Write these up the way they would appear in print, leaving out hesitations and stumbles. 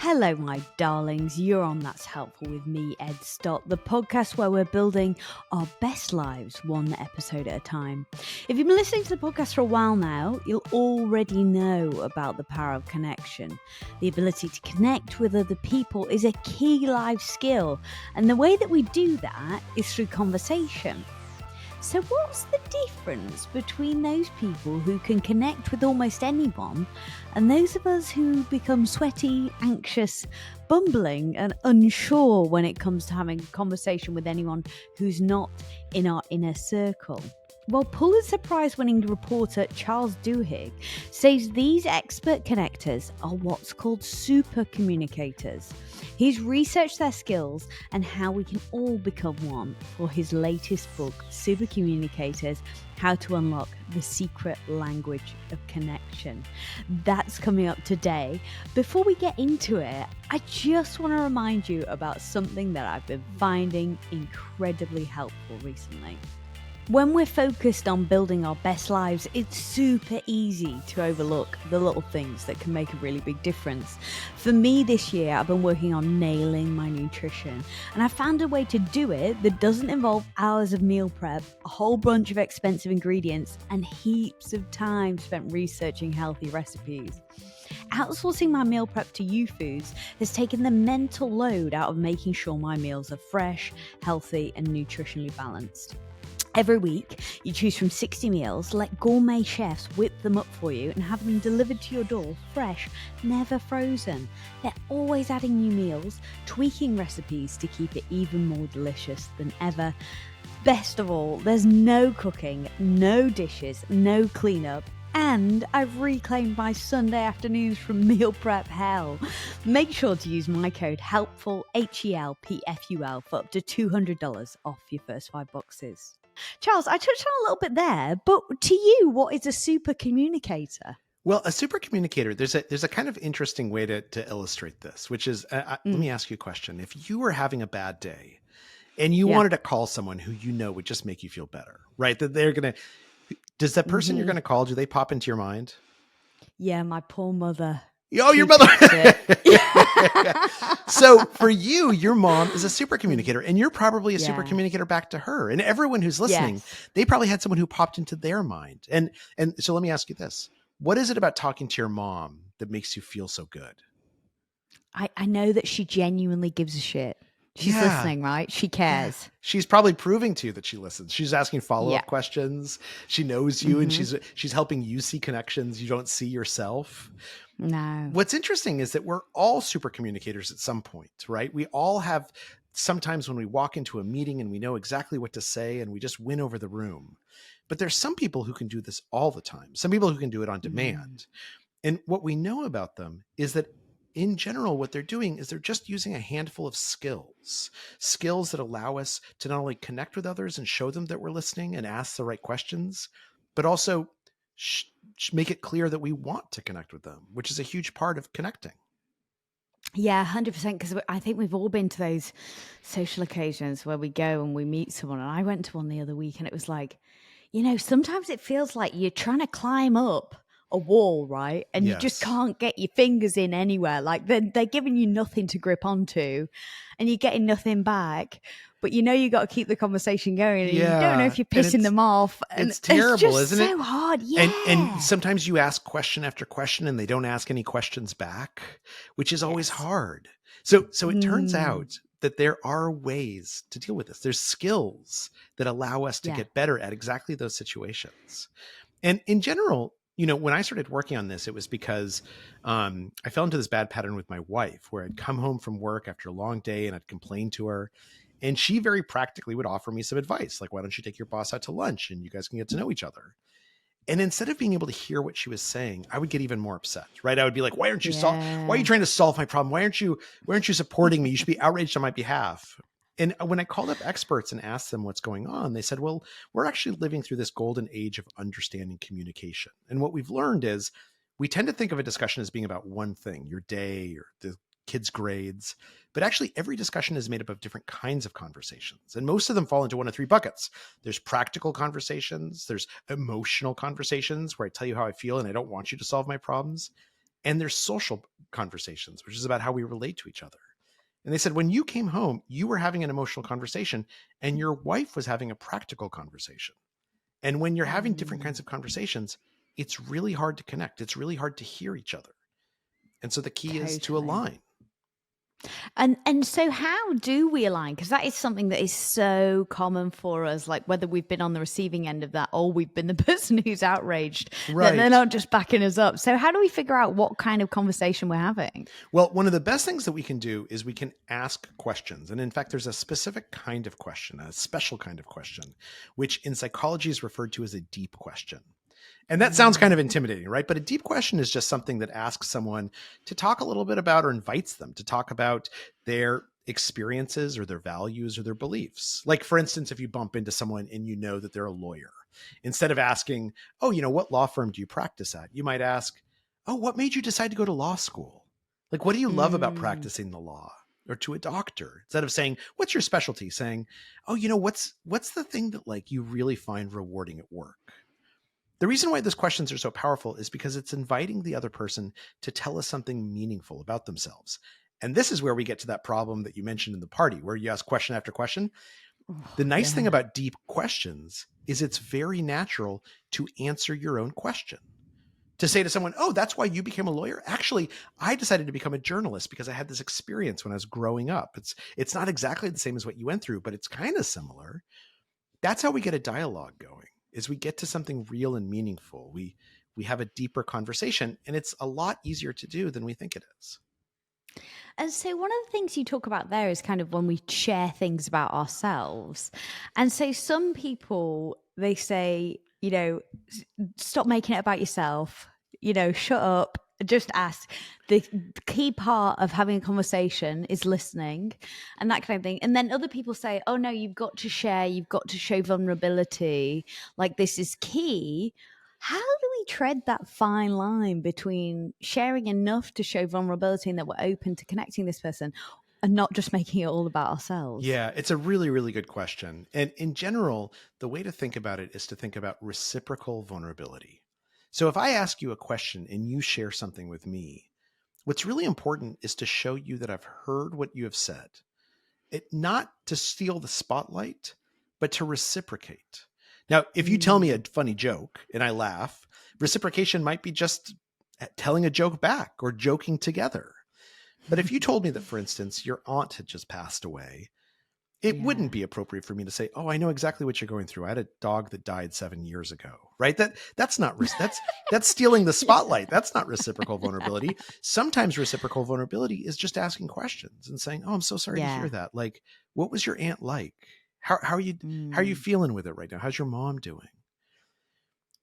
Hello, my darlings. You're on That's Helpful with me, Ed Stott, the podcast where we're building our best lives one episode at a time. If you've been listening to the podcast for a while now, you'll already know about the power of connection. The ability to connect with other people is a key life skill, and the way that we do that is through conversation. So what's the difference between those people who can connect with almost anyone and those of us who become sweaty, anxious, bumbling and unsure when it comes to having a conversation with anyone who's not in our inner circle? Well, Pulitzer Prize-winning reporter Charles Duhigg says these expert connectors are what's called super communicators. He's researched their skills and how we can all become one for his latest book, Super Communicators: How to Unlock the Secret Language of Connection. That's coming up today. Before we get into it, I just want to remind you about something that I've been finding incredibly helpful recently. When we're focused on building our best lives, it's super easy to overlook the little things that can make a really big difference. For me this year, I've been working on nailing my nutrition, and I found a way to do it that doesn't involve hours of meal prep, a whole bunch of expensive ingredients, and heaps of time spent researching healthy recipes. Outsourcing my meal prep to YouFoods has taken the mental load out of making sure my meals are fresh, healthy, and nutritionally balanced. Every week, you choose from 60 meals, let gourmet chefs whip them up for you and have them delivered to your door fresh, never frozen. They're always adding new meals, tweaking recipes to keep it even more delicious than ever. Best of all, there's no cooking, no dishes, no cleanup, and I've reclaimed my Sunday afternoons from meal prep hell. Make sure to use my code HELPFUL, HELPFUL, for up to $200 off your first 5 boxes. Charles, I touched on a little bit there, but to you, what is a super communicator? Well, a super communicator, there's a kind of interesting way to illustrate this, which is, let me ask you a question. If you were having a bad day and you wanted to call someone who you know would just make you feel better, right? That they're going to, does that person you're going to call, do they pop into your mind? Yeah, my poor mother. Oh, your mother. So for you, your mom is a super communicator, and you're probably a super communicator back to her. And everyone who's listening, they probably had someone who popped into their mind. And so let me ask you this. What is it about talking to your mom that makes you feel so good? I know that she genuinely gives a shit. She's listening, right? She cares. She's probably proving to you that she listens. She's asking follow-up questions. She knows you, and she's helping you see connections you don't see yourself. No. What's interesting is that we're all super communicators at some point, right? We all have sometimes when we walk into a meeting and we know exactly what to say and we just win over the room. But there's some people who can do this all the time. Some people who can do it on demand. And what we know about them is that in general, what they're doing is they're just using a handful of skills that allow us to not only connect with others and show them that we're listening and ask the right questions, but also make it clear that we want to connect with them, which is a huge part of connecting. Yeah, 100%. Because I think we've all been to those social occasions where we go and we meet someone. And I went to one the other week and it was like, sometimes it feels like you're trying to climb up a wall, right? And you just can't get your fingers in anywhere. Like they're giving you nothing to grip onto and you're getting nothing back. But you got to keep the conversation going. And you don't know if you're pissing them off. And it's terrible, just isn't it? So hard. Yeah. And sometimes you ask question after question and they don't ask any questions back, which is always hard. So it turns out that there are ways to deal with this. There's skills that allow us to get better at exactly those situations. And in general, when I started working on this, it was because I fell into this bad pattern with my wife where I'd come home from work after a long day and I'd complain to her. And she very practically would offer me some advice, like, why don't you take your boss out to lunch and you guys can get to know each other? And instead of being able to hear what she was saying, I would get even more upset, right? I would be like, why are you trying to solve my problem? Why aren't you supporting me? You should be outraged on my behalf. And when I called up experts and asked them what's going on, they said, well, we're actually living through this golden age of understanding communication. And what we've learned is we tend to think of a discussion as being about one thing, your day or the kids' grades. But actually, every discussion is made up of different kinds of conversations. And most of them fall into one of 3 buckets. There's practical conversations. There's emotional conversations where I tell you how I feel and I don't want you to solve my problems. and there's social conversations, which is about how we relate to each other. And they said, when you came home, you were having an emotional conversation and your wife was having a practical conversation. And when you're having different kinds of conversations, it's really hard to connect. It's really hard to hear each other. And so the key is to align. And so how do we align? Because that is something that is so common for us, like whether we've been on the receiving end of that or we've been the person who's outraged, that they're not just backing us up. So how do we figure out what kind of conversation we're having? Well, one of the best things that we can do is we can ask questions. And in fact, there's a specific kind of question, a special kind of question, which in psychology is referred to as a deep question. And that sounds kind of intimidating, right? But a deep question is just something that asks someone to talk a little bit about, or invites them to talk about their experiences or their values or their beliefs. Like, for instance, if you bump into someone and you know that they're a lawyer, instead of asking, oh, what law firm do you practice at? You might ask, oh, what made you decide to go to law school? Like, what do you love about practicing the law? Or to a doctor, instead of saying, what's your specialty? Saying, oh, what's the thing that like you really find rewarding at work? The reason why those questions are so powerful is because it's inviting the other person to tell us something meaningful about themselves. And this is where we get to that problem that you mentioned in the party, where you ask question after question. The nice thing about deep questions is it's very natural to answer your own question. To say to someone, oh, that's why you became a lawyer? Actually, I decided to become a journalist because I had this experience when I was growing up. It's not exactly the same as what you went through, but it's kind of similar. That's how we get a dialogue going. Is we get to something real and meaningful. We have a deeper conversation, and it's a lot easier to do than we think it is. And so one of the things you talk about there is kind of when we share things about ourselves. And so some people, they say, stop making it about yourself, shut up, just ask. The key part of having a conversation is listening and that kind of thing. And then other people say, oh no, you've got to share, you've got to show vulnerability. Like, this is key. How do we tread that fine line between sharing enough to show vulnerability and that we're open to connecting this person and not just making it all about ourselves? Yeah, it's a really, really good question. And in general, the way to think about it is to think about reciprocal vulnerability. So if I ask you a question and you share something with me, what's really important is to show you that I've heard what you have said. Not to steal the spotlight, but to reciprocate. Now, if you tell me a funny joke and I laugh, reciprocation might be just telling a joke back or joking together. But if you told me that, for instance, your aunt had just passed away, it wouldn't be appropriate for me to say, oh, I know exactly what you're going through. I had a dog that died 7 years ago, right? That's not, that's stealing the spotlight. That's not reciprocal vulnerability. Sometimes reciprocal vulnerability is just asking questions and saying, oh, I'm so sorry to hear that. Like, what was your aunt like? How are you feeling with it right now? How's your mom doing?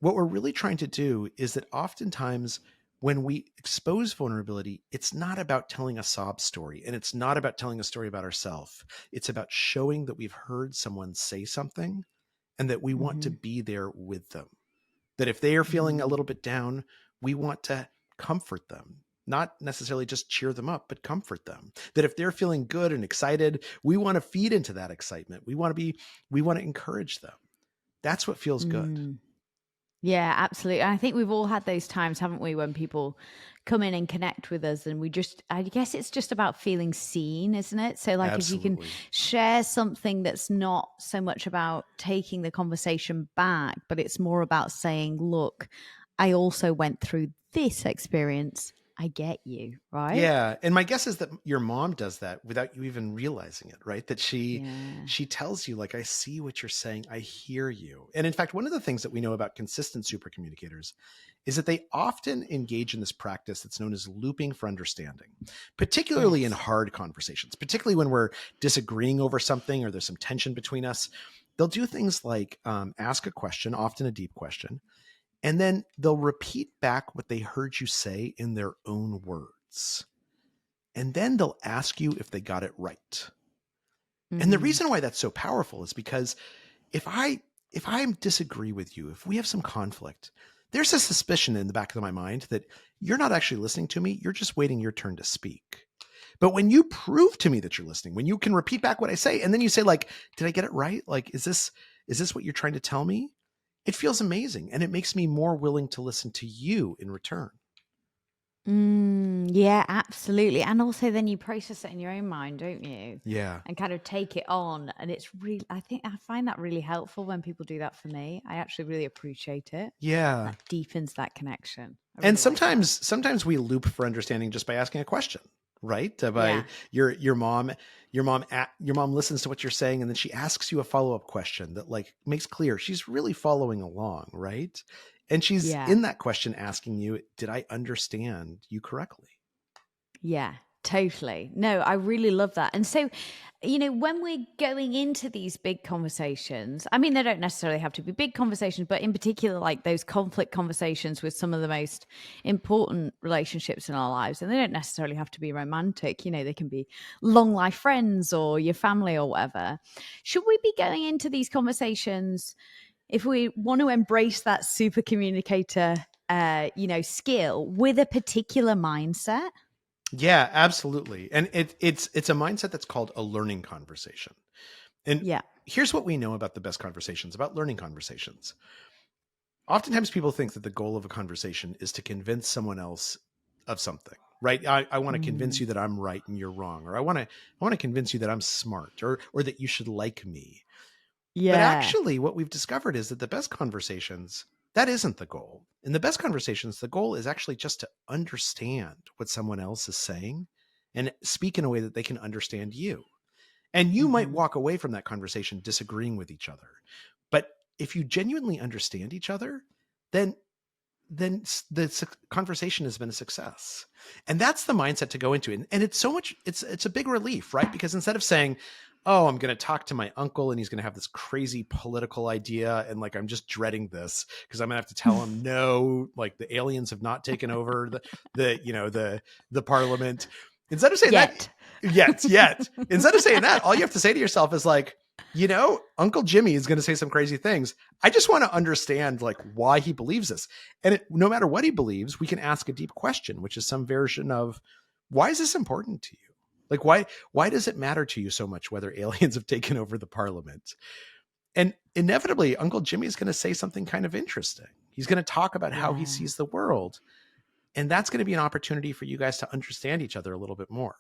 What we're really trying to do is that oftentimes when we expose vulnerability, it's not about telling a sob story, and it's not about telling a story about ourselves. It's about showing that we've heard someone say something and that we want to be there with them. That if they are feeling a little bit down, we want to comfort them, not necessarily just cheer them up, but comfort them. That if they're feeling good and excited, we want to feed into that excitement. We want to encourage them. That's what feels good. Yeah, absolutely. I think we've all had those times, haven't we, when people come in and connect with us and I guess it's just about feeling seen, isn't it? So like Absolutely. If you can share something that's not so much about taking the conversation back, but it's more about saying, look, I also went through this experience. I get you, right? Yeah. And my guess is that your mom does that without you even realizing it, right? That she tells you, like, I see what you're saying. I hear you. And in fact, one of the things that we know about consistent super communicators is that they often engage in this practice that's known as looping for understanding, particularly in hard conversations, particularly when we're disagreeing over something or there's some tension between us. They'll do things like ask a question, often a deep question, and then they'll repeat back what they heard you say in their own words. And then they'll ask you if they got it right. And the reason why that's so powerful is because if I disagree with you, if we have some conflict, there's a suspicion in the back of my mind that you're not actually listening to me. You're just waiting your turn to speak. But when you prove to me that you're listening, when you can repeat back what I say, and then you say, like, did I get it right? Like, is this what you're trying to tell me? It feels amazing. And it makes me more willing to listen to you in return. Yeah, absolutely. And also then you process it in your own mind, don't you? Yeah. And kind of take it on. And it's really, I think I find that really helpful when people do that for me. I actually really appreciate it. Yeah. That deepens that connection. I And really like that. sometimes we loop for understanding just by asking a question, right? By Yeah. your mom listens to what you're saying, and then she asks you a follow-up question that like makes clear she's really following along, right? And she's Yeah. in that question asking you, did I understand you correctly? Yeah, totally. No, I really love that. And so, when we're going into these big conversations, I mean, they don't necessarily have to be big conversations, but in particular, like those conflict conversations with some of the most important relationships in our lives, and they don't necessarily have to be romantic, they can be long life friends or your family or whatever. Should we be going into these conversations if we want to embrace that super communicator, skill with a particular mindset? Yeah, absolutely. And it's a mindset that's called a learning conversation. And Yeah. here's what we know about the best conversations, about learning conversations. Oftentimes people think that the goal of a conversation is to convince someone else of something, right? I want to convince Mm. you that I'm right and you're wrong, or I want to convince you that I'm smart, or that you should like me. But Yeah. actually what we've discovered is that the best conversations, that isn't the goal. In the best conversations, the goal is actually just to understand what someone else is saying and speak in a way that they can understand you. And you might Mhm. walk away from that conversation disagreeing with each other. But if you genuinely understand each other, then the conversation has been a success. And that's the mindset to go into. And it's so much, it's a big relief, right? Because instead of saying, oh, I'm going to talk to my uncle and he's going to have this crazy political idea, and like I'm just dreading this because I'm going to have to tell him no, like the aliens have not taken over the parliament. Instead of saying that, Yet. yet instead of saying that, all you have to say to yourself is like, Uncle Jimmy is going to say some crazy things. I just want to understand like why he believes this. And no matter what he believes, we can ask a deep question, which is some version of, why is this important to you? Like, why does it matter to you so much whether aliens have taken over the parliament? And inevitably, Uncle Jimmy is going to say something kind of interesting. He's going to talk about how he Yeah. sees the world. And that's going to be an opportunity for you guys to understand each other a little bit more.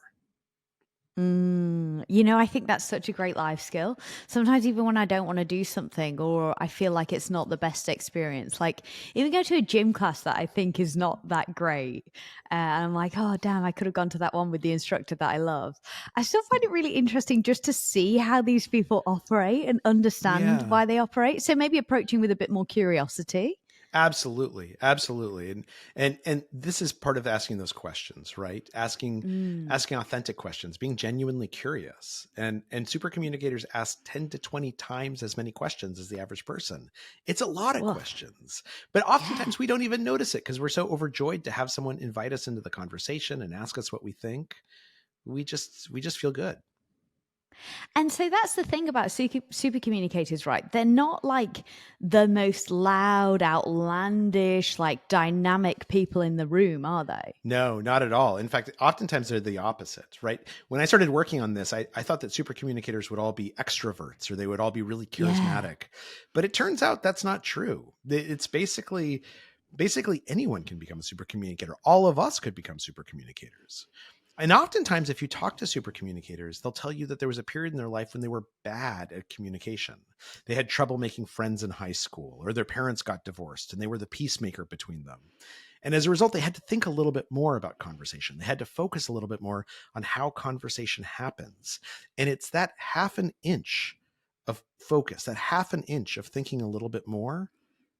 I think that's such a great life skill. Sometimes, even when I don't want to do something or I feel like it's not the best experience, like even go to a gym class that I think is not that great, and I'm like, oh, damn, I could have gone to that one with the instructor that I love. I still find it really interesting just to see how these people operate and understand Yeah. why they operate. So maybe approaching with a bit more curiosity. Absolutely, absolutely. And this is part of asking those questions, right? Asking Mm. asking authentic questions, being genuinely curious. And super communicators ask 10 to 20 times as many questions as the average person. It's a lot of Woof. questions. But Yeah. oftentimes we don't even notice it because we're so overjoyed to have someone invite us into the conversation and ask us what we think. We just feel good. And so that's the thing about super communicators, right? They're not like the most loud, outlandish, like dynamic people in the room, are they? No, not at all. In fact, oftentimes they're the opposite, right? When I started working on this, I thought that super communicators would all be extroverts or they would all be really Yeah. charismatic. But it turns out that's not true. It's basically anyone can become a super communicator. All of us could become super communicators. And oftentimes, if you talk to super communicators, they'll tell you that there was a period in their life when they were bad at communication. They had trouble making friends in high school, or their parents got divorced and they were the peacemaker between them. And as a result, they had to think a little bit more about conversation. They had to focus a little bit more on how conversation happens. And it's that half an inch of focus, that half an inch of thinking a little bit more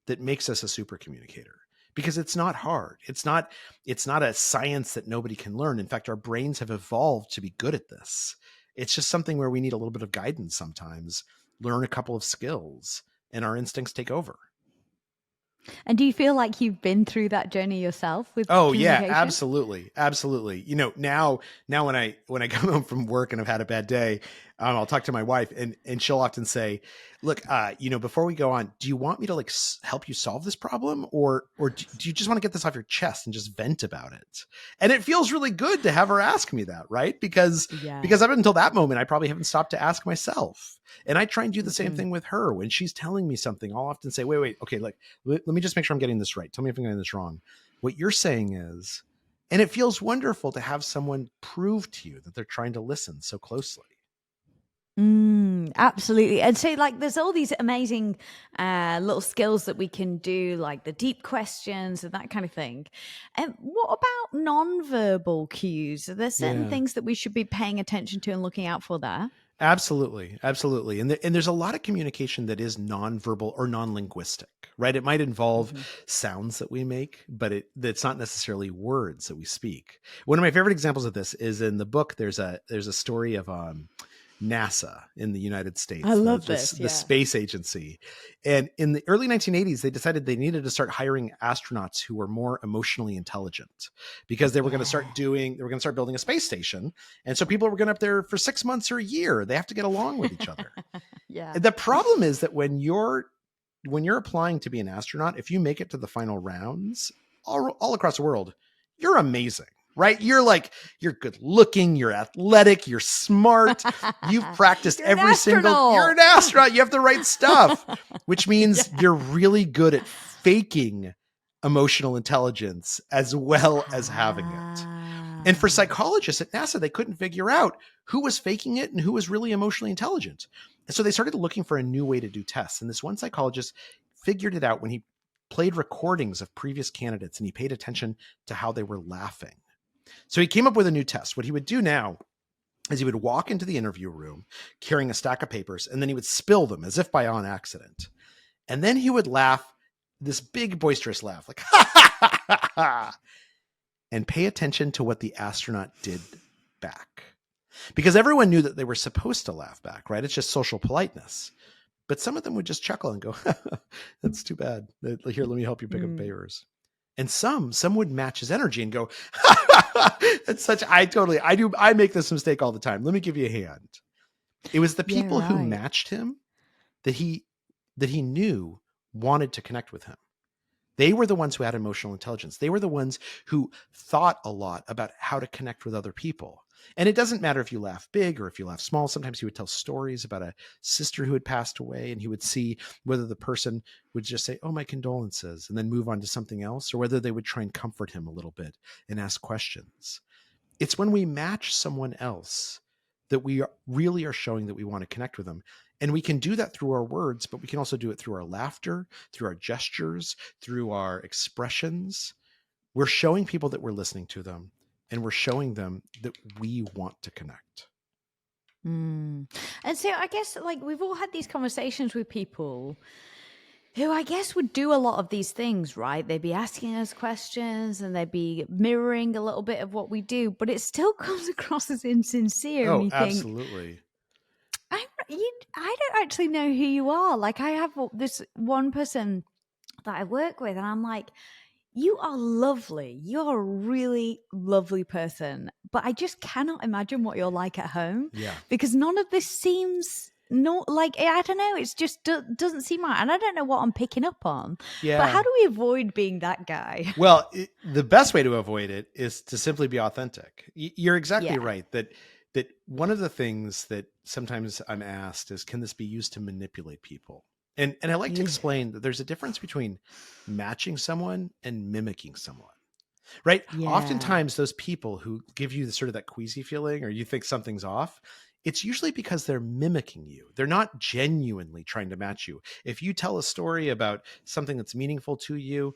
that makes us a super communicator. Because it's not hard. It's not a science that nobody can learn. In fact, our brains have evolved to be good at this. It's just something where we need a little bit of guidance sometimes, learn a couple of skills, and our instincts take over. And do you feel like you've been through that journey yourself with Oh yeah, communication? absolutely, absolutely. Now when I come home from work and I've had a bad day, I'll talk to my wife and she'll often say, "Look, before we go on, do you want me to like help you solve this problem, or do you just want to get this off your chest and just vent about it?" And it feels really good to have her ask me that, right? Because Yeah. because up until that moment, I probably haven't stopped to ask myself. And I try and do the same Mm-mm. thing with her when she's telling me something. I'll often say, "Wait, okay, like let me just make sure I'm getting this right. Tell me if I'm getting this wrong." What you're saying is And it feels wonderful to have someone prove to you that they're trying to listen so closely. Absolutely. And so like there's all these amazing little skills that we can do, like the deep questions and that kind of thing. And what about non-verbal cues? Are there certain Yeah. things that we should be paying attention to and looking out for there? Absolutely, absolutely. And there's a lot of communication that is nonverbal or non-linguistic, right? It might involve Mm-hmm. sounds that we make, but it's not necessarily words that we speak. One of my favorite examples of this is in the book. There's a story of NASA in the United I States, love this. the Yeah. space agency. And in the early 1980s, they decided they needed to start hiring astronauts who were more emotionally intelligent because they were going to start building a space station. And so people were going up there for 6 months or a year. They have to get along with each other. Yeah. The problem is that when you're applying to be an astronaut, if you make it to the final rounds all across the world, you're amazing. Right? You're good looking, you're athletic, you're smart. You've practiced you're an astronaut. You have the right stuff, which means you're really good at faking emotional intelligence as well as having it. And for psychologists at NASA, they couldn't figure out who was faking it and who was really emotionally intelligent. And so they started looking for a new way to do tests. And this one psychologist figured it out when he played recordings of previous candidates and he paid attention to how they were laughing. So he came up with a new test. What he would do now is he would walk into the interview room carrying a stack of papers, and then he would spill them as if by on accident. And then he would laugh, this big boisterous laugh, like, ha, ha, ha, ha, and pay attention to what the astronaut did back. Because everyone knew that they were supposed to laugh back, right? It's just social politeness. But some of them would just chuckle and go, that's too bad. Here, let me help you pick up papers. And some would match his energy and go, it's such, I make this mistake all the time. Let me give you a hand. It was the people who matched him that he knew wanted to connect with him. They were the ones who had emotional intelligence. They were the ones who thought a lot about how to connect with other people. And it doesn't matter if you laugh big or if you laugh small. Sometimes he would tell stories about a sister who had passed away, and he would see whether the person would just say, oh, my condolences, and then move on to something else, or whether they would try and comfort him a little bit and ask questions. It's when we match someone else that we really are showing that we want to connect with them. And we can do that through our words, but we can also do it through our laughter, through our gestures, through our expressions. We're showing people that we're listening to them, and we're showing them that we want to connect. And so I guess like we've all had these conversations with people who I guess would do a lot of these things, right? They'd be asking us questions and they'd be mirroring a little bit of what we do, but it still comes across as insincere. Oh, and you absolutely. Think, I don't actually know who you are. Like I have this one person that I work with and I'm like, you are lovely. You're a really lovely person, but I just cannot imagine what you're like at home. Yeah. Because none of this seems I don't know. It's just doesn't seem right. And I don't know what I'm picking up on. Yeah. But how do we avoid being that guy? Well, the best way to avoid it is to simply be authentic. You're exactly right that one of the things that sometimes I'm asked is, can this be used to manipulate people? And I like to explain that there's a difference between matching someone and mimicking someone, right? Yeah. Oftentimes those people who give you sort of that queasy feeling or you think something's off, it's usually because they're mimicking you. They're not genuinely trying to match you. If you tell a story about something that's meaningful to you,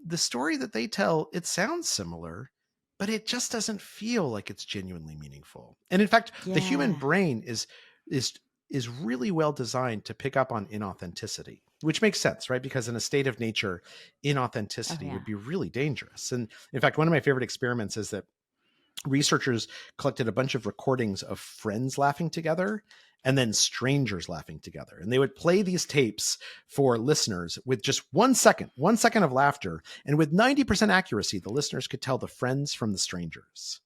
the story that they tell, it sounds similar, but it just doesn't feel like it's genuinely meaningful. And in fact, the human brain is really well designed to pick up on inauthenticity, which makes sense, right? Because in a state of nature, inauthenticity would be really dangerous. And in fact, one of my favorite experiments is that researchers collected a bunch of recordings of friends laughing together and then strangers laughing together. And they would play these tapes for listeners with just 1 second of laughter. And with 90% accuracy, the listeners could tell the friends from the strangers.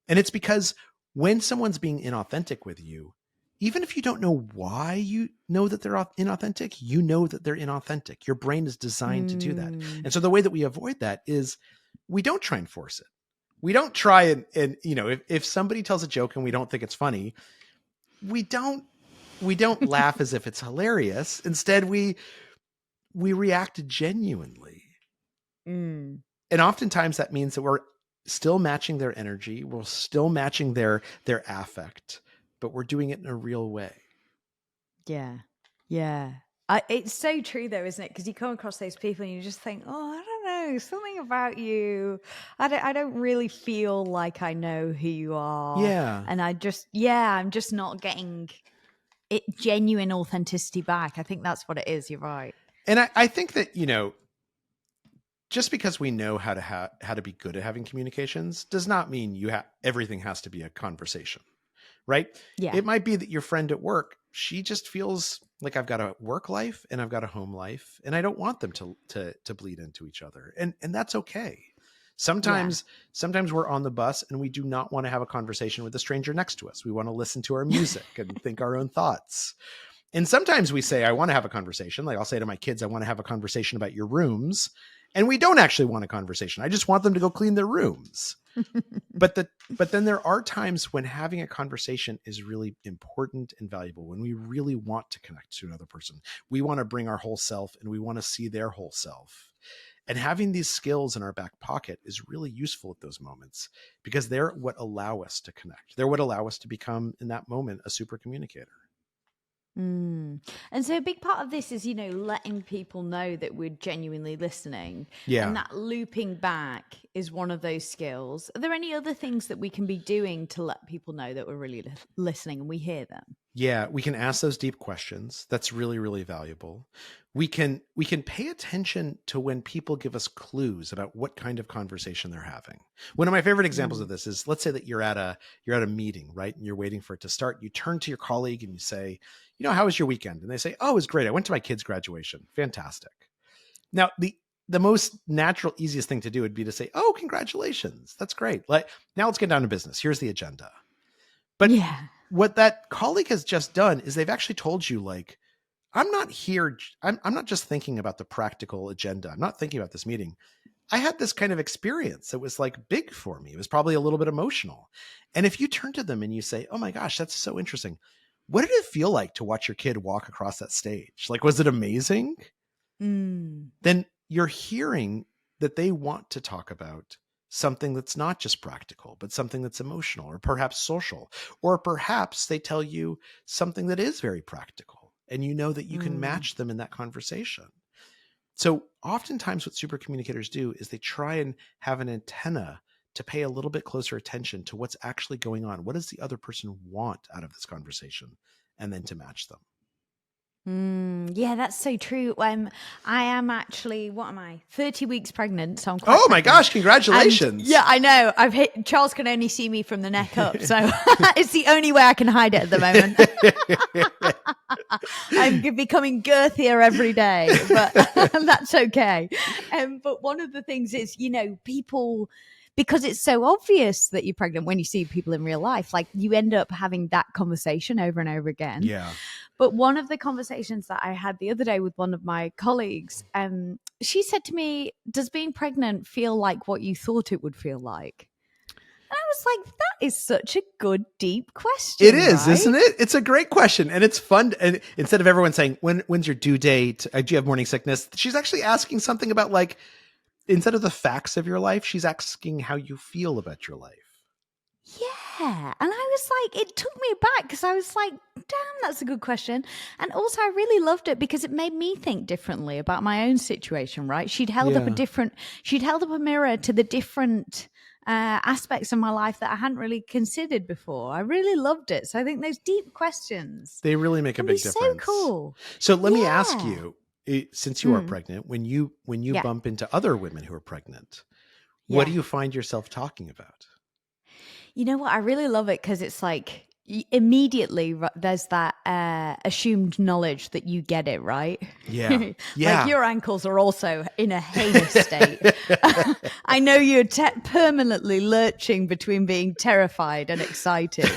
And it's because when someone's being inauthentic with you, even if you don't know why you know that they're inauthentic, you know that they're inauthentic. Your brain is designed to do that. And so the way that we avoid that is we don't try and force it. We don't try and if somebody tells a joke and we don't think it's funny, we don't laugh as if it's hilarious. Instead, we react genuinely. And oftentimes that means that we're still matching their energy, we're still matching their affect, but we're doing it in a real way. Yeah. Yeah. It's so true though, isn't it? Because you come across those people and you just think, oh, I don't know, something about you. I don't really feel like I know who you are. Yeah. And I'm just not getting it genuine authenticity back. I think that's what it is. You're right. And I think that, just because we know how to be good at having communications does not mean everything has to be a conversation, right? Yeah. It might be that your friend at work, she just feels like I've got a work life and I've got a home life, and I don't want them to bleed into each other, and that's okay. Sometimes we're on the bus and we do not want to have a conversation with the stranger next to us. We want to listen to our music and think our own thoughts. And sometimes we say, I want to have a conversation. Like I'll say to my kids, I want to have a conversation about your rooms. And we don't actually want a conversation. I just want them to go clean their rooms. But then there are times when having a conversation is really important and valuable, when we really want to connect to another person. We want to bring our whole self and we want to see their whole self. And having these skills in our back pocket is really useful at those moments, because they're what allow us to connect. They're what allow us to become, in that moment, a super communicator. And so a big part of this is, letting people know that we're genuinely listening. Yeah. And that looping back is one of those skills. Are there any other things that we can be doing to let people know that we're really listening and we hear them? Yeah, we can ask those deep questions. That's really, really valuable. We can pay attention to when people give us clues about what kind of conversation they're having. One of my favorite examples of this is, let's say that you're at a meeting, right? And you're waiting for it to start. You turn to your colleague and you say, how was your weekend? And they say, oh, it was great. I went to my kid's graduation. Fantastic. Now, the most natural, easiest thing to do would be to say, oh, congratulations. That's great. Now let's get down to business. Here's the agenda. But what that colleague has just done is they've actually told you, like, I'm not here. I'm not just thinking about the practical agenda. I'm not thinking about this meeting. I had this kind of experience that was like big for me. It was probably a little bit emotional. And if you turn to them and you say, oh my gosh, that's so interesting. What did it feel like to watch your kid walk across that stage? Like, was it amazing? Then you're hearing that they want to talk about something that's not just practical, but something that's emotional or perhaps social, or perhaps they tell you something that is very practical and you know that you can match them in that conversation. So oftentimes what super communicators do is they try and have an antenna to pay a little bit closer attention to what's actually going on. What does the other person want out of this conversation? And then to match them. Yeah, that's so true. I am actually, 30 weeks pregnant, so I'm quite my gosh, congratulations. And, I know. Charles can only see me from the neck up, so it's the only way I can hide it at the moment. I'm becoming girthier every day, but that's okay. But one of the things is, people, because it's so obvious that you're pregnant when you see people in real life, like you end up having that conversation over and over again. Yeah. But one of the conversations that I had the other day with one of my colleagues, she said to me, does being pregnant feel like what you thought it would feel like? And I was like, that is such a good, deep question. It is, right? Isn't it? It's a great question. And it's fun. And instead of everyone saying, when's your due date? Do you have morning sickness? She's actually asking something about, like, instead of the facts of your life, she's asking how you feel about your life. Yeah. And I was like, it took me back because I was like, damn, that's a good question. And also I really loved it because it made me think differently about my own situation, right? She'd held up a mirror to the different aspects of my life that I hadn't really considered before. I really loved it. So I think those deep questions, they really make a big difference. So cool. So let me ask you, since you are pregnant, when you bump into other women who are pregnant, what do you find yourself talking about? You know what? I really love it because it's like immediately there's that assumed knowledge that you get it, right? Yeah. Like your ankles are also in a heinous state. I know you're permanently lurching between being terrified and excited.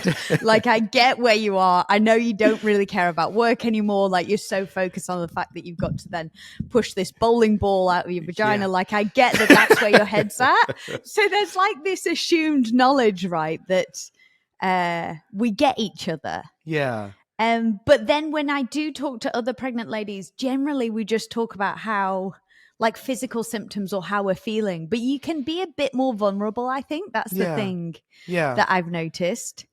Like, I get where you are. I know you don't really care about work anymore. Like, you're so focused on the fact that you've got to then push this bowling ball out of your vagina. Like, I get that that's where your head's at. So there's like this assumed knowledge, right, that we get each other. Yeah. But then when I do talk to other pregnant ladies, generally we just talk about how, like physical symptoms or how we're feeling, but you can be a bit more vulnerable. I think that's the thing that I've noticed.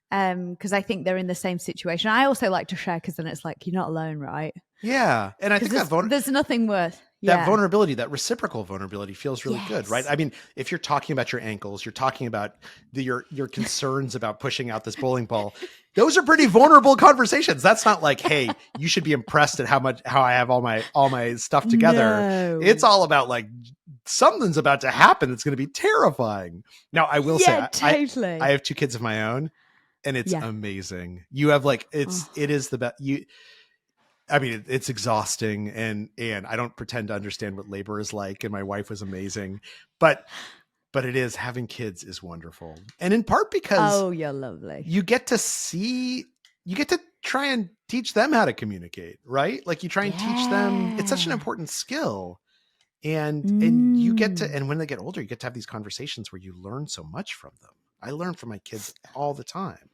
Because I think they're in the same situation. I also like to share because then it's like, you're not alone, right? Yeah. And I think there's nothing worse. That vulnerability, that reciprocal vulnerability feels really good, right? Yes. I mean, if you're talking about your ankles, you're talking about your concerns about pushing out this bowling ball, those are pretty vulnerable conversations. That's not like, hey, you should be impressed at how I have all my stuff together. No. It's all about like something's about to happen that's going to be terrifying. Now, I will say, totally. I have 2 kids of my own, and it's amazing. You have like it is the best. I mean, it's exhausting, and I don't pretend to understand what labor is like. And my wife was amazing, but it is, having kids is wonderful, and in part because you're lovely. You get to try and teach them how to communicate, right? Like you try and teach them. It's such an important skill, and you get to, and when they get older, you get to have these conversations where you learn so much from them. I learn from my kids all the time,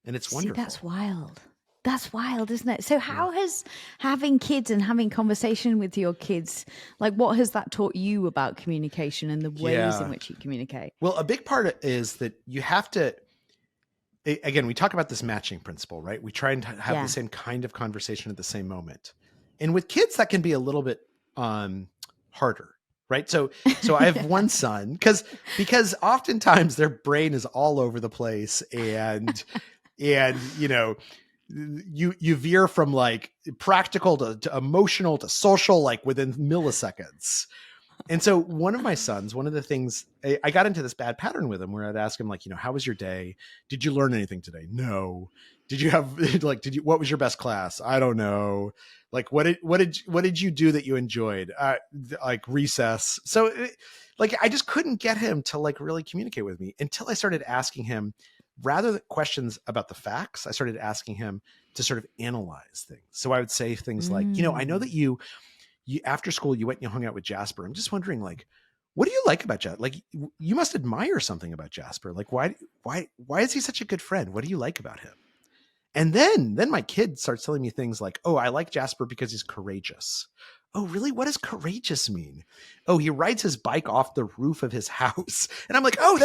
and it's wonderful. That's wild. That's wild, isn't it? So how has having kids and having conversation with your kids, like what has that taught you about communication and the ways in which you communicate? Well, a big part is that you have to, again, we talk about this matching principle, right? We try and have the same kind of conversation at the same moment. And with kids, that can be a little bit harder, right? So I have one son because oftentimes their brain is all over the place, and you know, you veer from like practical to emotional to social, like within milliseconds. And so one of my sons, one of the things, I got into this bad pattern with him where I'd ask him like, how was your day? Did you learn anything today? No. Did you have like, what was your best class? I don't know. Like, what did you do that you enjoyed? Like recess. So like, I just couldn't get him to like really communicate with me until I started asking him, rather than questions about the facts, I started asking him to sort of analyze things. So I would say things like, I know that you after school, you went and you hung out with Jasper. I'm just wondering, like, what do you like about Jasper? Like, you must admire something about Jasper. Like, why is he such a good friend? What do you like about him? And then my kid starts telling me things like, oh, I like Jasper because he's courageous. Oh, really? What does courageous mean? Oh, he rides his bike off the roof of his house. And I'm like, oh,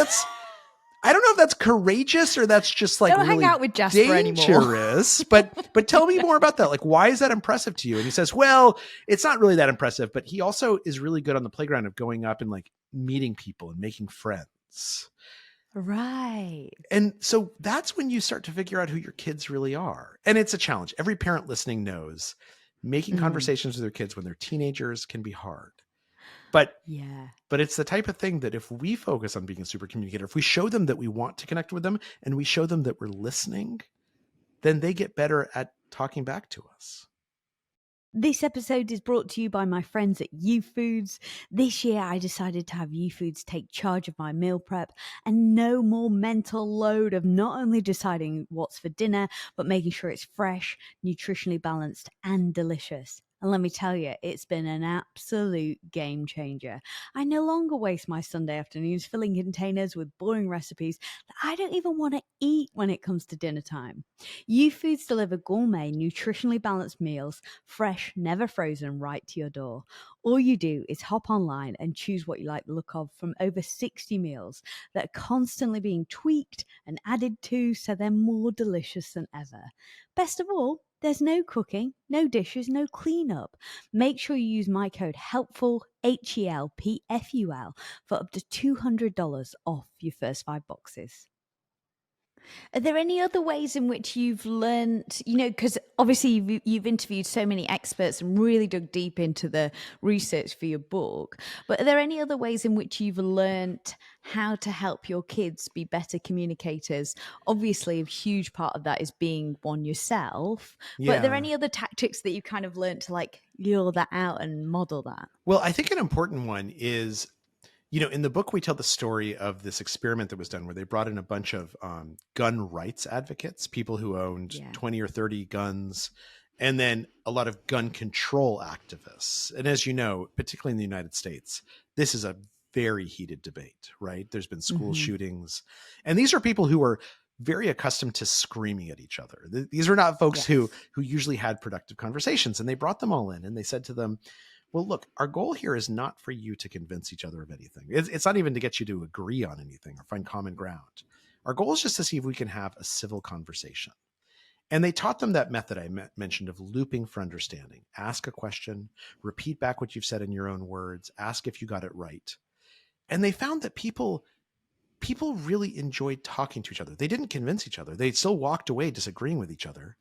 I don't know if that's courageous or that's just like don't really hang out with Jasper dangerous. But tell me more about that. Like, why is that impressive to you? And he says, well, it's not really that impressive, but he also is really good on the playground of going up and like meeting people and making friends. Right. And so that's when you start to figure out who your kids really are. And it's a challenge. Every parent listening knows making conversations with their kids when they're teenagers can be hard. But it's the type of thing that if we focus on being a super communicator, if we show them that we want to connect with them and we show them that we're listening, then they get better at talking back to us. This episode is brought to you by my friends at YouFoods. This year, I decided to have YouFoods take charge of my meal prep and no more mental load of not only deciding what's for dinner, but making sure it's fresh, nutritionally balanced, and delicious. And let me tell you, it's been an absolute game changer. I no longer waste my Sunday afternoons filling containers with boring recipes that I don't even want to eat when it comes to dinner time. YouFoods deliver gourmet, nutritionally balanced meals, fresh, never frozen, right to your door. All you do is hop online and choose what you like the look of from over 60 meals that are constantly being tweaked and added to so they're more delicious than ever. Best of all, there's no cooking, no dishes, no cleanup. Make sure you use my code HELPFUL, HELPFUL, for up to $200 off your first 5 boxes. Are there any other ways in which you've learned, because obviously you've interviewed so many experts and really dug deep into the research for your book, but are there any other ways in which you've learned how to help your kids be better communicators? Obviously, a huge part of that is being one yourself, but are there any other tactics that you kind of learned to like lure that out and model that? Well, I think an important one is, in the book, we tell the story of this experiment that was done where they brought in a bunch of gun rights advocates, people who owned 20 or 30 guns, and then a lot of gun control activists. And as you know, particularly in the United States, this is a very heated debate, right? There's been school shootings. And these are people who are very accustomed to screaming at each other. These are not folks who usually had productive conversations. And they brought them all in and they said to them, well, look, our goal here is not for you to convince each other of anything. It's not even to get you to agree on anything or find common ground. Our goal is just to see if we can have a civil conversation. And they taught them that method I mentioned of looping for understanding. Ask a question, repeat back what you've said in your own words, ask if you got it right. And they found that people really enjoyed talking to each other. They didn't convince each other. They still walked away disagreeing with each other.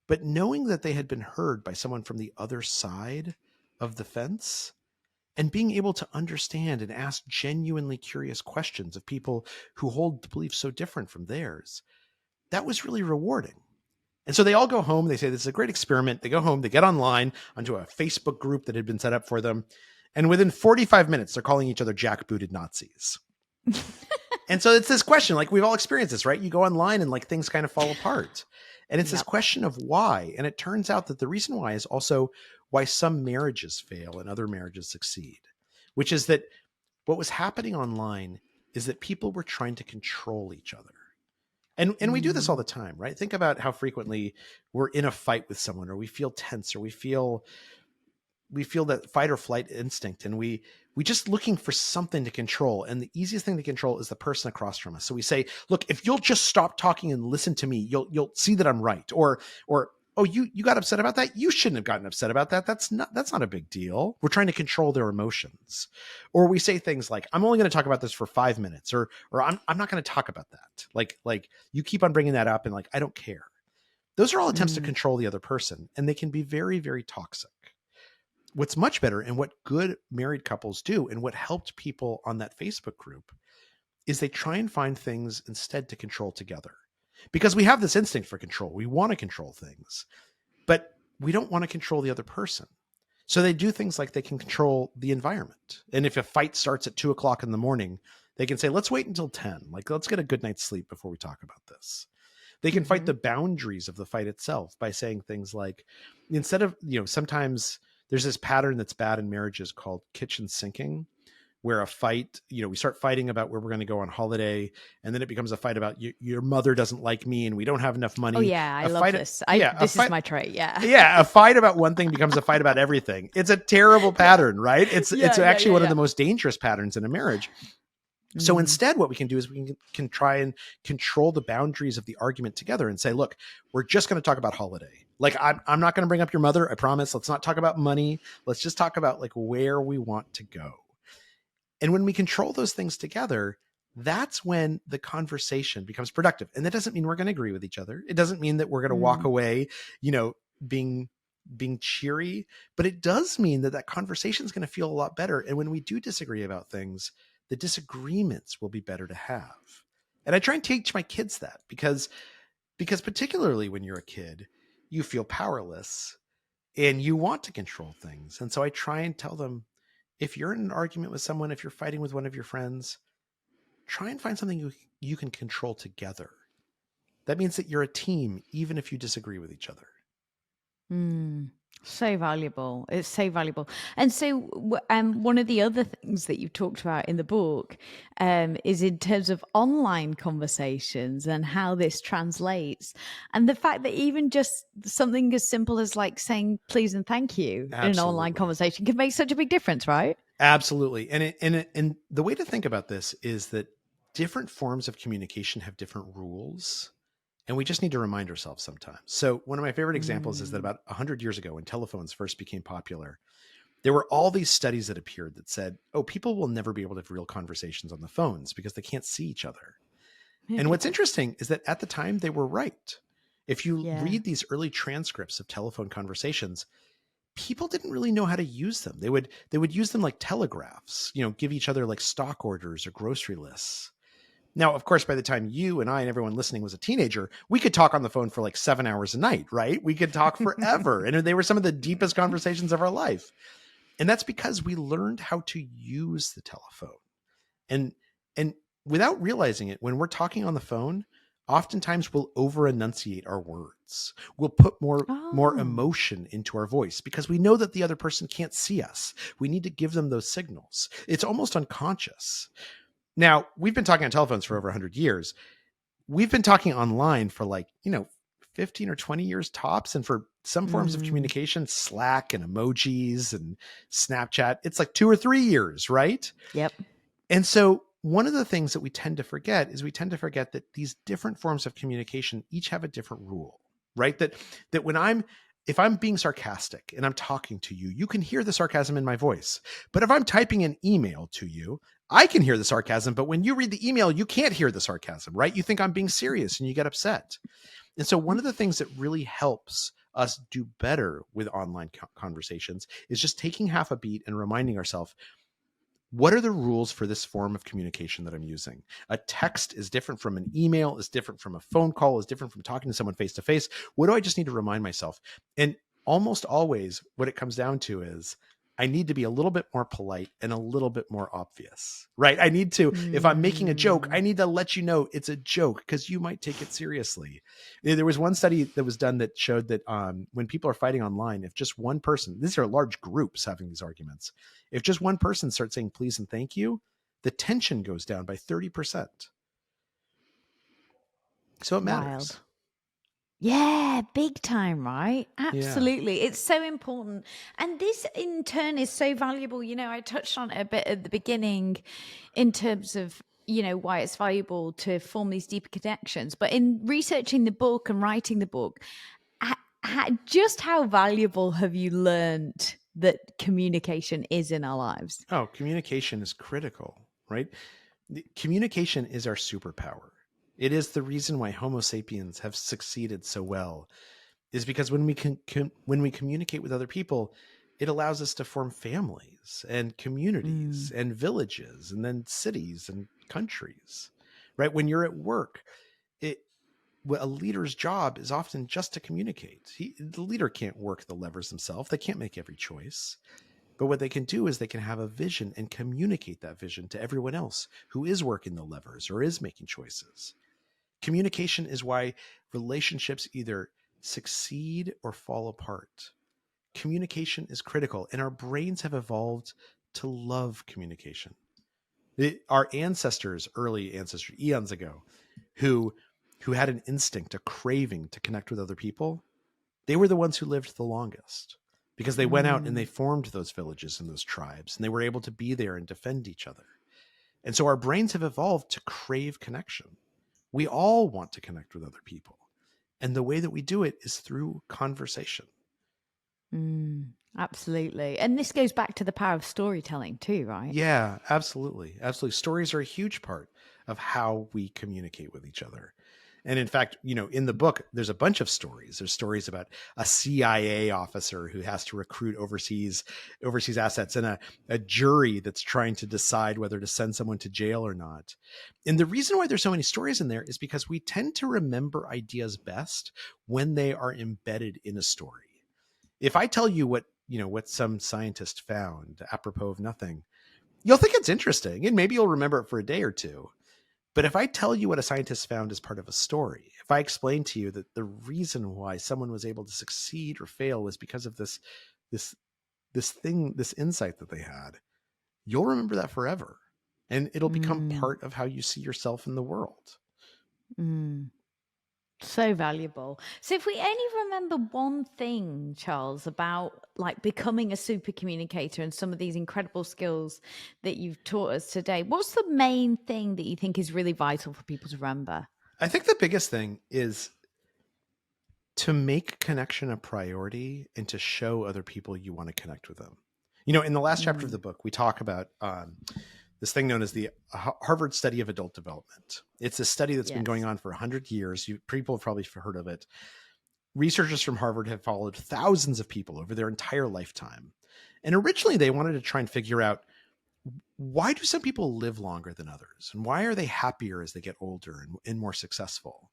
But knowing that they had been heard by someone from the other side of the fence and being able to understand and ask genuinely curious questions of people who hold beliefs so different from theirs, that was really rewarding. And so they all go home. They say, this is a great experiment. They go home, they get online onto a Facebook group that had been set up for them. And within 45 minutes, they're calling each other jackbooted Nazis. And so it's this question, like we've all experienced this, right? You go online and like things kind of fall apart. And it's this question of why. And it turns out that the reason why is also why some marriages fail and other marriages succeed, which is that what was happening online is that people were trying to control each other. And we do this all the time, right? Think about how frequently we're in a fight with someone, or we feel tense, or we feel that fight or flight instinct, and we just looking for something to control. And the easiest thing to control is the person across from us. So we say, look, if you'll just stop talking and listen to me, you'll see that I'm right. Or oh, you got upset about that? You shouldn't have gotten upset about that. That's not a big deal. We're trying to control their emotions. Or we say things like, I'm only going to talk about this for 5 minutes, or I'm not going to talk about that. Like you keep on bringing that up, and like, I don't care. Those are all attempts to control the other person, and they can be very, very toxic. What's much better, and what good married couples do, and what helped people on that Facebook group, is they try and find things instead to control together. Because we have this instinct for control. We want to control things, but we don't want to control the other person. So they do things like they can control the environment. And if a fight starts at 2:00 in the morning, they can say, let's wait until 10. Like, let's get a good night's sleep before we talk about this. They can fight the boundaries of the fight itself by saying things like, instead of, sometimes there's this pattern that's bad in marriages called kitchen sinking, where a fight, we start fighting about where we're going to go on holiday, and then it becomes a fight about your mother doesn't like me and we don't have enough money. Oh yeah, I love this. This is my trait. Yeah. Yeah. A fight about one thing becomes a fight about everything. It's a terrible pattern, right? It's actually one of the most dangerous patterns in a marriage. So instead, what we can do is we can try and control the boundaries of the argument together and say, look, we're just going to talk about holiday. Like, I'm not going to bring up your mother. I promise. Let's not talk about money. Let's just talk about like where we want to go. And when we control those things together, that's when the conversation becomes productive. And that doesn't mean we're going to agree with each other. It doesn't mean that we're going to walk away, being cheery, but it does mean that conversation is going to feel a lot better. And when we do disagree about things, the disagreements will be better to have. And I try and teach my kids that because particularly when you're a kid, you feel powerless and you want to control things. And so I try and tell them, if you're in an argument with someone, if you're fighting with one of your friends, try and find something you can control together. That means that you're a team, even if you disagree with each other. So valuable. It's so valuable. And so one of the other things that you talked about in the book is in terms of online conversations and how this translates. And the fact that even just something as simple as like saying please and thank you in an online conversation can make such a big difference, right? Absolutely. And the way to think about this is that different forms of communication have different rules. And we just need to remind ourselves sometimes. So one of my favorite examples is that about 100 years ago, when telephones first became popular, there were all these studies that appeared that said, oh, people will never be able to have real conversations on the phones because they can't see each other. And what's interesting is that at the time they were right. If you read these early transcripts of telephone conversations, people didn't really know how to use them. They would use them like telegraphs, give each other like stock orders or grocery lists. Now, of course, by the time you and I and everyone listening was a teenager, we could talk on the phone for like 7 hours a night, right? We could talk forever. And they were some of the deepest conversations of our life. And that's because we learned how to use the telephone. And without realizing it, when we're talking on the phone, oftentimes we'll over-enunciate our words. We'll put more emotion into our voice because we know that the other person can't see us. We need to give them those signals. It's almost unconscious. Now, we've been talking on telephones for over 100 years. We've been talking online for 50 15 or 20 years tops. And for some forms of communication, Slack and emojis and Snapchat, it's like 2 or 3 years, right? Yep. And so one of the things that we tend to forget is we tend to forget that these different forms of communication each have a different rule, right? That if I'm being sarcastic and I'm talking to you, you can hear the sarcasm in my voice. But if I'm typing an email to you, I can hear the sarcasm, but when you read the email, you can't hear the sarcasm, right? You think I'm being serious and you get upset. And so one of the things that really helps us do better with online conversations is just taking half a beat and reminding ourselves, what are the rules for this form of communication that I'm using? A text is different from an email, is different from a phone call, is different from talking to someone face to face. What do I just need to remind myself? And almost always what it comes down to is I need to be a little bit more polite and a little bit more obvious, right? I need to, if I'm making a joke, I need to let you know it's a joke because you might take it seriously. There was one study that was done that showed that when people are fighting online, if just one person, these are large groups having these arguments, if just one person starts saying please and thank you, the tension goes down by 30%. So it matters. Wild. Yeah, big time, right? Absolutely. Yeah. It's so important. And this in turn is so valuable. You know, I touched on it a bit at the beginning in terms of, you know, why it's valuable to form these deeper connections. But in researching the book and writing the book, just how valuable have you learned that communication is in our lives? Oh, communication is critical, right? Communication is our superpower. It is the reason why Homo sapiens have succeeded so well, is because when we when we communicate with other people, it allows us to form families and communities and villages and then cities and countries, right? When you're at work, a leader's job is often just to communicate. The leader can't work the levers themselves. They can't make every choice. But what they can do is they can have a vision and communicate that vision to everyone else who is working the levers or is making choices. Communication is why relationships either succeed or fall apart. Communication is critical, and our brains have evolved to love communication. Our ancestors, early ancestors, eons ago, who had an instinct, a craving to connect with other people, they were the ones who lived the longest because they went out and they formed those villages and those tribes, and they were able to be there and defend each other. And so our brains have evolved to crave connection. We all want to connect with other people. And the way that we do it is through conversation. Absolutely. And this goes back to the power of storytelling too, right? Yeah, absolutely. Absolutely. Stories are a huge part of how we communicate with each other. And in fact, you know, in the book, there's a bunch of stories. There's stories about a CIA officer who has to recruit overseas assets, and a jury that's trying to decide whether to send someone to jail or not. And the reason why there's so many stories in there is because we tend to remember ideas best when they are embedded in a story. If I tell you what some scientist found apropos of nothing, you'll think it's interesting and maybe you'll remember it for a day or two. But if I tell you what a scientist found as part of a story, if I explain to you that the reason why someone was able to succeed or fail was because of this insight that they had, you'll remember that forever. And it'll become part of how you see yourself in the world. So valuable. So if we only remember one thing, Charles, about like becoming a super communicator and some of these incredible skills that you've taught us today, what's the main thing that you think is really vital for people to remember? I think the biggest thing is to make connection a priority and to show other people you want to connect with them. You know, in the last chapter of the book, we talk about this thing known as the Harvard Study of Adult Development. It's a study that's been going on for 100 years. People have probably heard of it. Researchers from Harvard have followed thousands of people over their entire lifetime. And originally they wanted to try and figure out, why do some people live longer than others? And why are they happier as they get older and more successful?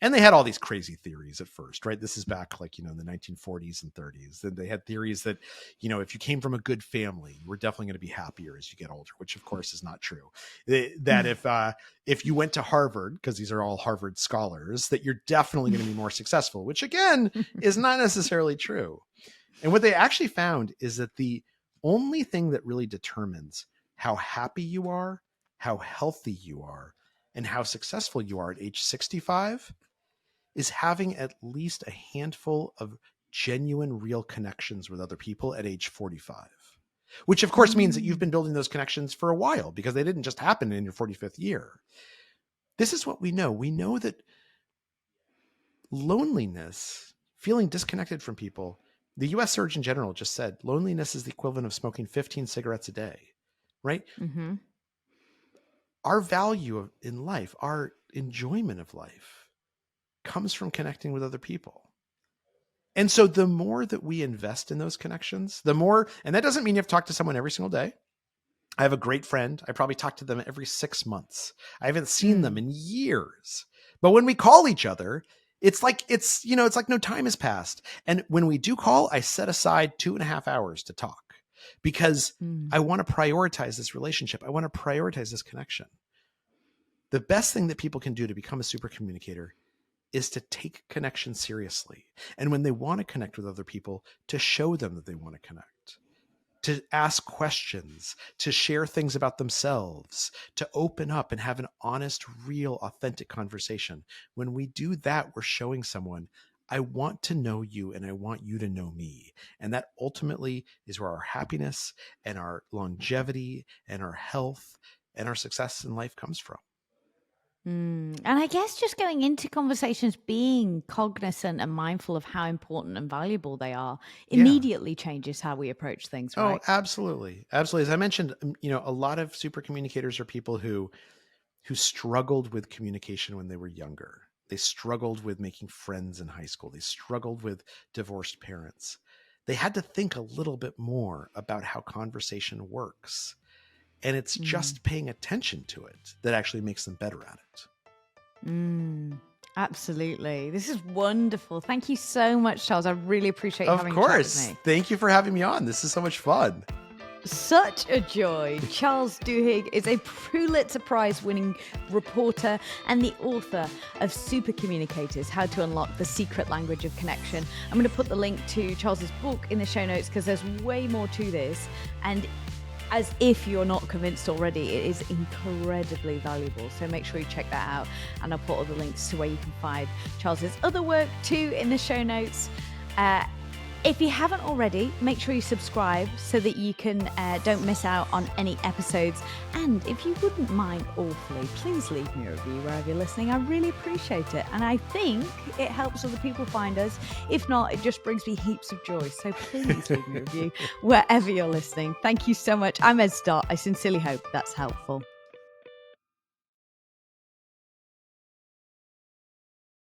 And they had all these crazy theories at first, right? This is back like, in the 1940s and 30s. Then they had theories that, if you came from a good family, you were definitely going to be happier as you get older, which of course is not true. That if you went to Harvard, because these are all Harvard scholars, that you're definitely going to be more successful, which again is not necessarily true. And what they actually found is that the only thing that really determines how happy you are, how healthy you are, and how successful you are at age 65 is having at least a handful of genuine, real connections with other people at age 45, which of course means that you've been building those connections for a while because they didn't just happen in your 45th year. This is what we know. We know that loneliness, feeling disconnected from people, the US Surgeon General just said loneliness is the equivalent of smoking 15 cigarettes a day, right? Mm-hmm. Our value in life, our enjoyment of life comes from connecting with other people. And so the more that we invest in those connections, the more, and that doesn't mean you have to talk to someone every single day. I have a great friend. I probably talk to them every 6 months. I haven't seen them in years. But when we call each other, it's like no time has passed. And when we do call, I set aside 2.5 hours to talk because I want to prioritize this relationship. I want to prioritize this connection. The best thing that people can do to become a super communicator is to take connection seriously. And when they want to connect with other people, to show them that they want to connect, to ask questions, to share things about themselves, to open up and have an honest, real, authentic conversation. When we do that, we're showing someone, I want to know you and I want you to know me. And that ultimately is where our happiness and our longevity and our health and our success in life comes from. And I guess just going into conversations, being cognizant and mindful of how important and valuable they are immediately changes how we approach things, right? Oh, absolutely. Absolutely. As I mentioned, a lot of super communicators are people who struggled with communication when they were younger. They struggled with making friends in high school. They struggled with divorced parents. They had to think a little bit more about how conversation works. And it's just paying attention to it that actually makes them better at it. Absolutely. This is wonderful. Thank you so much, Charles. I really appreciate having you chat with me. Thank you for having me on. This is so much fun. Such a joy. Charles Duhigg is a Pulitzer Prize winning reporter and the author of Super Communicators, How to Unlock the Secret Language of Connection. I'm going to put the link to Charles's book in the show notes because there's way more to this. And as if you're not convinced already, it is incredibly valuable. So make sure you check that out. And I'll put all the links to where you can find Charles's other work too in the show notes. If you haven't already, make sure you subscribe so that you can don't miss out on any episodes. And if you wouldn't mind awfully, please leave me a review wherever you're listening. I really appreciate it. And I think it helps other people find us. If not, it just brings me heaps of joy. So please leave me a review wherever you're listening. Thank you so much. I'm Ed Stott. I sincerely hope that's helpful.